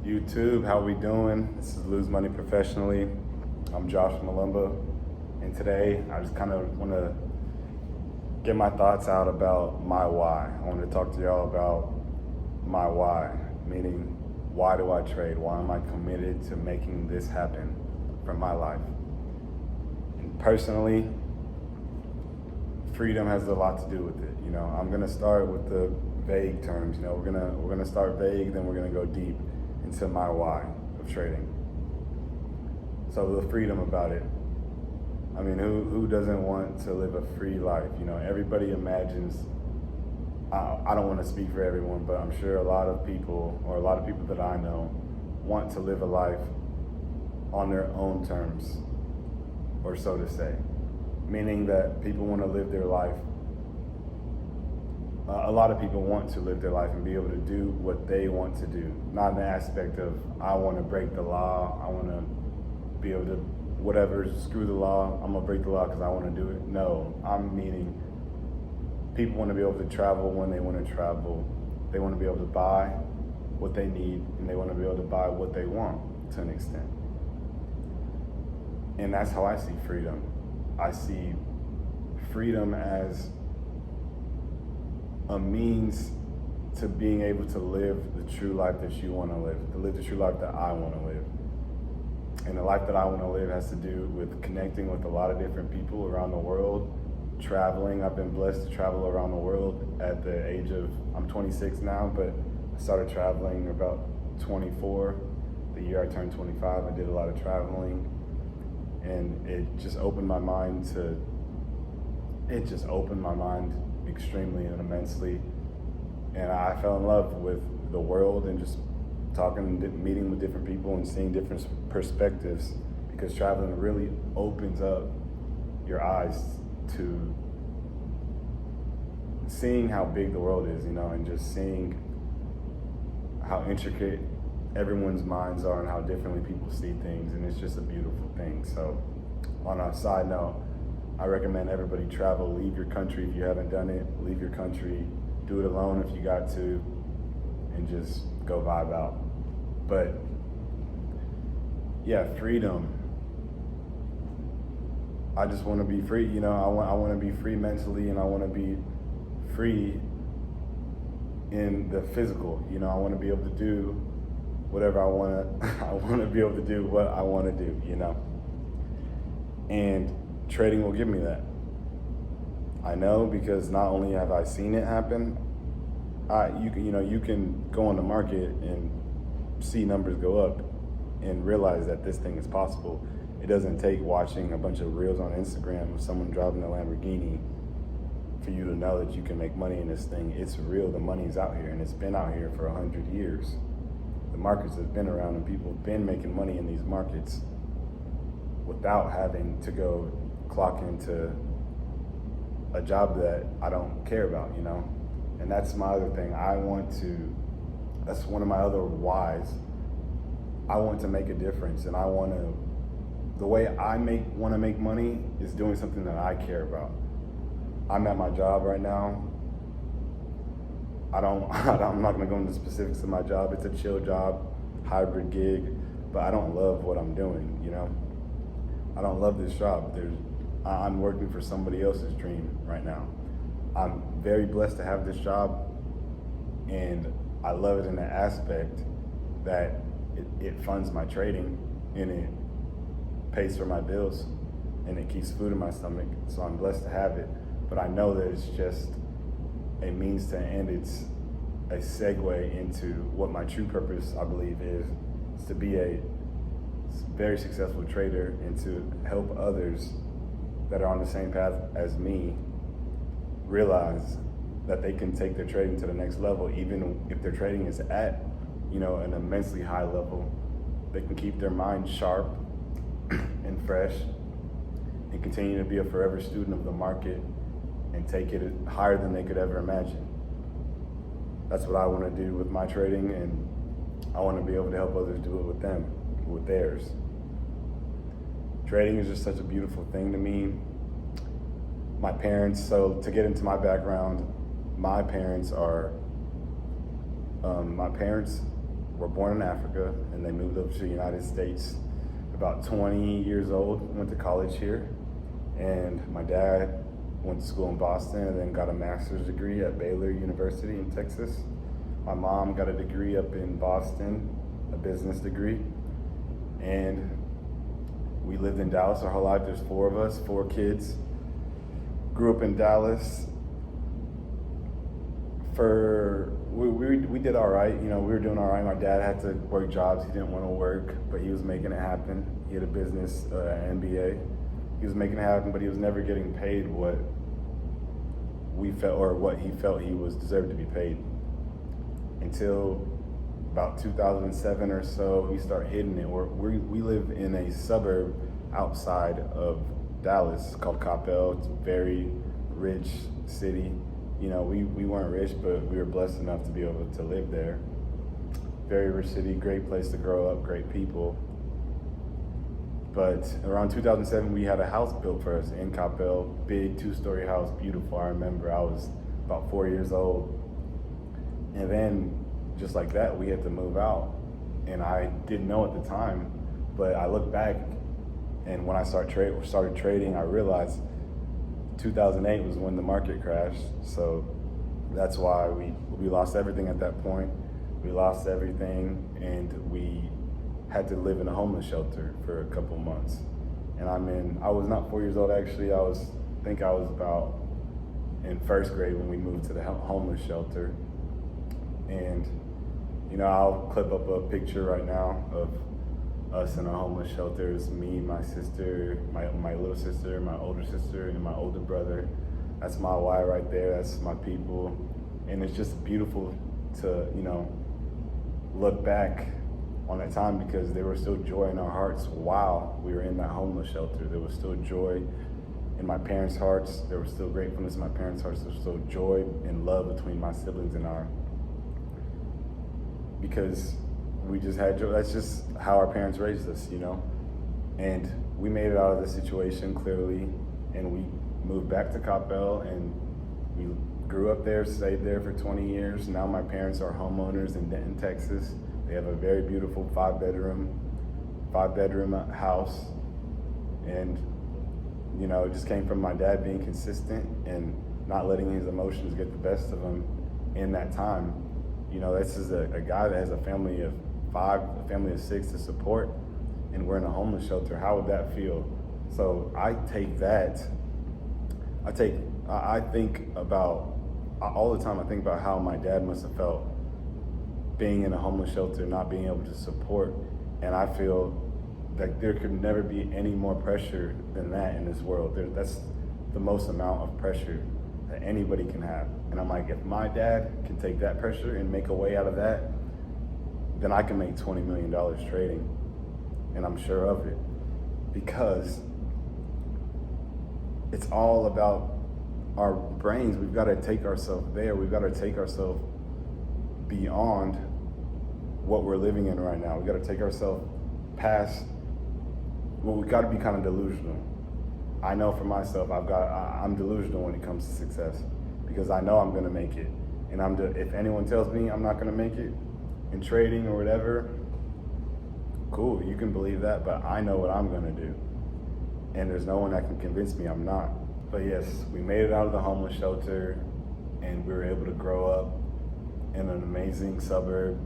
YouTube, how we doing? This is Lose Money Professionally. I'm Josh Malumba, and today I just kind of want to get my thoughts out about my why. I want to talk to y'all about my why, meaning why do I trade? Why am I committed to making this happen for my life? And personally, freedom has a lot to do with it. You know, I'm gonna start with the vague terms. You know, we're gonna start vague, then we're gonna go deep into my why of trading. So the freedom about it. I mean, who doesn't want to live a free life? You know, everybody imagines. I don't want to speak for everyone, but I'm sure a lot of people that I know want to live a life on their own terms, or so to say. Meaning that people want to live their life. A lot of people want to live their life and be able to do what they want to do. Not in the aspect of, I want to break the law, I want to be able to, whatever, screw the law, I'm going to break the law because I want to do it. No, I'm meaning people want to be able to travel when they want to travel. They want to be able to buy what they need, and they want to be able to buy what they want to an extent. And that's how I see freedom. I see freedom as a means to being able to live the true life that you want to live the true life that I want to live. And the life that I want to live has to do with connecting with a lot of different people around the world, traveling. I've been blessed to travel around the world at the age of, I'm 26 now, but I started traveling about 24. The year I turned 25, I did a lot of traveling. And it just opened my mind extremely and immensely. And I fell in love with the world and just talking, meeting with different people and seeing different perspectives, because traveling really opens up your eyes to seeing how big the world is, you know, and just seeing how intricate everyone's minds are and how differently people see things, and it's just a beautiful thing. So on a side note, I recommend everybody travel, leave your country if you haven't done it, leave your country, do it alone if you got to, and just go vibe out. But yeah, freedom. I just want to be free, you know, I want to be free mentally, and I want to be free in the physical, you know, I want to be able to do whatever I want to, I want to be able to do what I want to do, you know? And trading will give me that. I know, because not only have I seen it happen, you can go on the market and see numbers go up and realize that this thing is possible. It doesn't take watching a bunch of reels on Instagram of someone driving a Lamborghini for you to know that you can make money in this thing. It's real, the money's out here, and it's been out here for 100 years. The markets have been around, and people have been making money in these markets without having to go clock into a job that I don't care about, you know? And that's my other thing. That's one of my other whys. I want to make a difference, and the way I want to make money is doing something that I care about. I'm at my job right now. I'm not gonna go into specifics of my job. It's a chill job, hybrid gig, but I don't love what I'm doing, you know? I don't love this job. I'm working for somebody else's dream right now. I'm very blessed to have this job, and I love it in the aspect that it funds my trading, and it pays for my bills, and it keeps food in my stomach, so I'm blessed to have it. But I know that it's just a means to an end. It's a segue into what my true purpose, I believe, is to be a very successful trader and to help others that are on the same path as me realize that they can take their trading to the next level. Even if their trading is at, you know, an immensely high level, they can keep their mind sharp and fresh and continue to be a forever student of the market and take it higher than they could ever imagine. That's what I want to do with my trading, and I want to be able to help others do it with them, with theirs. Trading is just such a beautiful thing to me. My parents, so to get into my background, my parents were born in Africa, and they moved up to the United States about 20 years old, went to college here. And my dad went to school in Boston and then got a master's degree at Baylor University in Texas. My mom got a degree up in Boston, a business degree. And we lived in Dallas our whole life. There's 4 of us, 4 kids. Grew up in Dallas. We did all right. You know, we were doing all right. My dad had to work jobs he didn't want to work, but he was making it happen. He had a business, an MBA. He was making it happen, but he was never getting paid what we felt, or what he felt he was deserved to be paid. Until about 2007 or so, we start hitting it. We live in a suburb outside of Dallas called Coppell. It's a very rich city. You know, we weren't rich, but we were blessed enough to be able to live there. Very rich city, great place to grow up, great people. But around 2007, we had a house built for us in Coppell, big 2-story house, beautiful. I remember I was about 4 years old. And then just like that, we had to move out. And I didn't know at the time, but I look back, and when I started trading, I realized 2008 was when the market crashed. So that's why we lost everything at that point. We lost everything, and we had to live in a homeless shelter for a couple months. And I was not 4 years old actually. I think I was about in 1st grade when we moved to the homeless shelter. And you know, I'll clip up a picture right now of us in a homeless shelter. It's me, my sister, my little sister, my older sister, and my older brother. That's my why right there. That's my people. And it's just beautiful to, you know, look back on that time, because there was still joy in our hearts while we were in that homeless shelter. There was still joy in my parents' hearts. There was still gratefulness in my parents' hearts. There was still joy and love between my siblings and I. Because we just had joy. That's just how our parents raised us, you know? And we made it out of the situation clearly, and we moved back to Coppell, and we grew up there, stayed there for 20 years. Now my parents are homeowners in Denton, Texas. They have a very beautiful 5-bedroom house. And, you know, it just came from my dad being consistent and not letting his emotions get the best of him in that time. You know, this is a guy that has a family of 5, a family of 6 to support, and we're in a homeless shelter. How would that feel? So I take that, I think about, all the time I think about how my dad must have felt being in a homeless shelter, not being able to support. And I feel like there could never be any more pressure than that in this world. That's the most amount of pressure that anybody can have. And I'm like, if my dad can take that pressure and make a way out of that, then I can make $20 million trading. And I'm sure of it, because it's all about our brains. We've got to take ourselves there. We've got to take ourselves beyond what we're living in right now. We've got to take ourselves past, well, we've got to be kind of delusional. I know for myself, I'm delusional when it comes to success, because I know I'm going to make it. And if anyone tells me I'm not going to make it in trading or whatever, cool, you can believe that, but I know what I'm going to do. And there's no one that can convince me I'm not. But yes, we made it out of the homeless shelter, and we were able to grow up in an amazing suburb.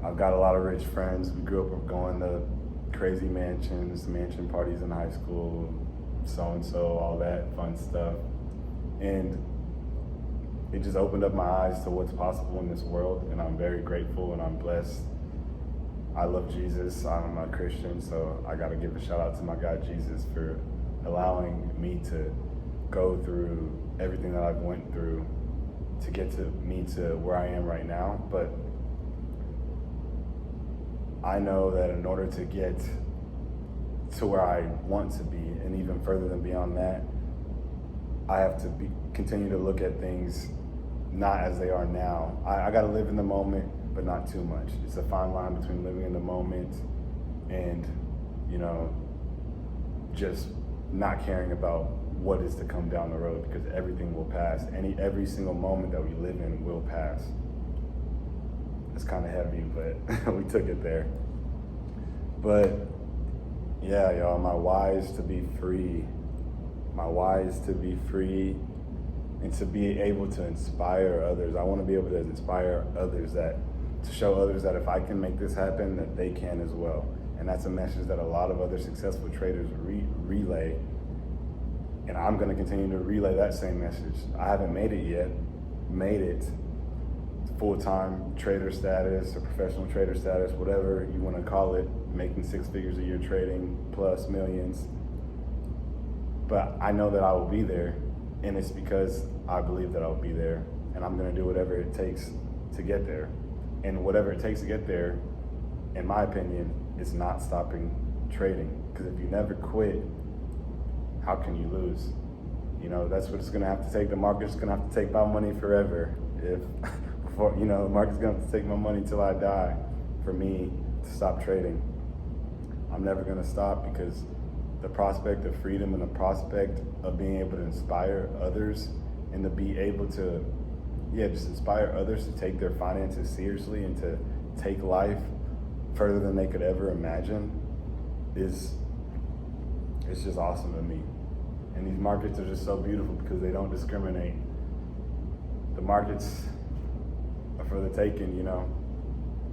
I've got a lot of rich friends. We grew up going to crazy mansions, mansion parties in high school, so-and-so, all that fun stuff. And it just opened up my eyes to what's possible in this world, and I'm very grateful and I'm blessed. I love Jesus. I'm a Christian, so I gotta give a shout out to my God Jesus for allowing me to go through everything that I've went through to get to me to where I am right now. But I know that in order to get to where I want to be, and even further than beyond that, I have to continue to look at things not as they are now. I gotta live in the moment, but not too much. It's a fine line between living in the moment and, you know, just not caring about what is to come down the road, because everything will pass. Every single moment that we live in will pass. was kind of heavy, but we took it there. But yeah, y'all, my why is to be free. My why is to be free and to be able to inspire others. I want to be able to inspire others, to show others that if I can make this happen, that they can as well. And that's a message that a lot of other successful traders relay. And I'm going to continue to relay that same message. I haven't made it full-time trader status or professional trader status, whatever you want to call it, making 6 figures a year trading plus millions. But I know that I will be there, and it's because I believe that I'll be there, and I'm going to do whatever it takes to get there. And whatever it takes to get there, in my opinion, is not stopping trading. Because if you never quit, how can you lose? You know, that's what it's going to have to take. The market's going to have to take my money forever. The market's going to have to take my money till I die for me to stop trading. I'm never going to stop, because the prospect of freedom and the prospect of being able to inspire others and to be able to, just inspire others to take their finances seriously and to take life further than they could ever imagine it's just awesome to me. And these markets are just so beautiful because they don't discriminate. The markets are for the taking, you know.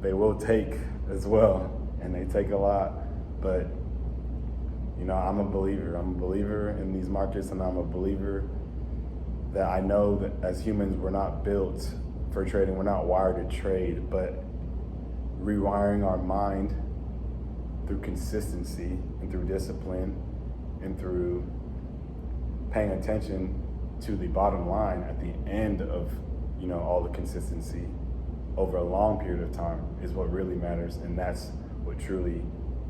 They will take as well, and they take a lot, but you know, I'm a believer. I'm a believer in these markets, and I'm a believer that I know that as humans, we're not built for trading. We're not wired to trade, but rewiring our mind through consistency and through discipline and through paying attention to the bottom line at the end of, you know, all the consistency over a long period of time is what really matters. And that's what truly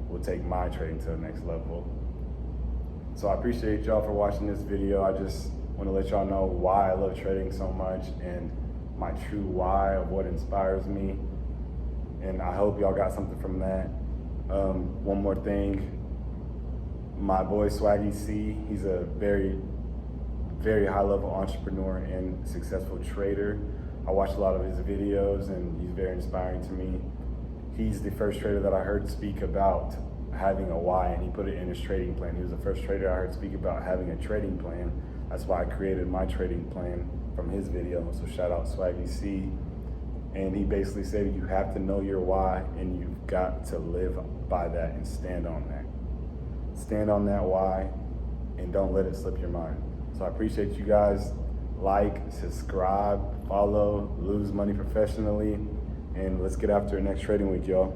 will take my trading to the next level. So I appreciate y'all for watching this video. I just want to let y'all know why I love trading so much and my true why of what inspires me. And I hope y'all got something from that. One more thing, my boy Swaggy C, he's a very, very high level entrepreneur and successful trader. I watch a lot of his videos and he's very inspiring to me. He's the first trader that I heard speak about having a why, and he put it in his trading plan. He was the first trader I heard speak about having a trading plan. That's why I created my trading plan from his video. So shout out Swaggy C. And he basically said you have to know your why, and you've got to live by that and stand on that. Stand on that why and don't let it slip your mind. So I appreciate you guys. Like, subscribe, follow, Lose Money Professionally, and let's get after it next trading week, y'all.